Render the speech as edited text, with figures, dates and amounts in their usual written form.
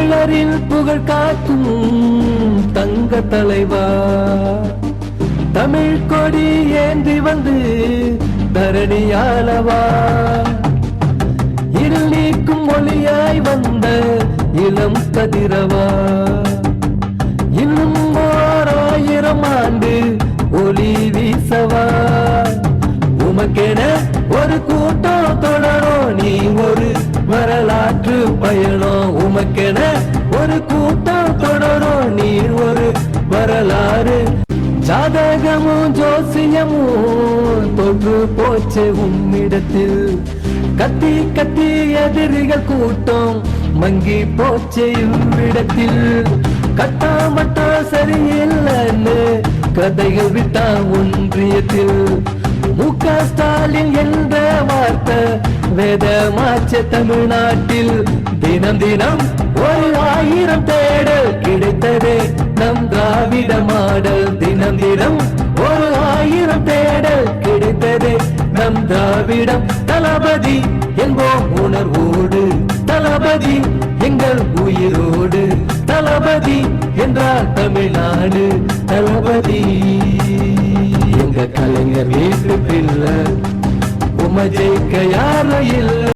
தமிழரின் புகழ் காக்கும் தங்க தலைவா, தமிழ் கொடி ஏந்தி வந்து தரணியாளவா, இருள் நீக்கும் ஒளியாய் வந்த இளம் கதிரவா, இன்னும் 1000 ஆண்டு ஒளி வீசவா, உமக்கென ஒரு கூட்டம் தொடரும், நீ ஒரு வரலாற்று பயணம், உமக்கென ஒரு கூட்டம் தொடரும், நீ ஒரு வரலாறு. ஜாதகமும் ஜோசியமும் தொற்று போச்சு உம்மிடத்தில், கத்தி கத்தி எதிரிகள் கூட்டம் மங்கி போச்சு இவ்விடத்தில், கட்டாமட்டா சரியில்லைன்னு கதைகள் விட்டா ஒன்றியத்தில், முக ஸ்டாலின் என்ற வார்த்தை வேதமாச்ச தமிழ்நாட்டில், தினம் தினம் 1000 தேடல் கிடைத்ததே நம் திராவிட மாடல், தினம் தினம் 1000 தேடல் கிடைத்ததே நம் திராவிடம். தளபதி என்போம் உணர்வோடு, தளபதி எங்கள் உயிரோடு, தளபதி என்றால் தமிழ்நாடு, தளபதி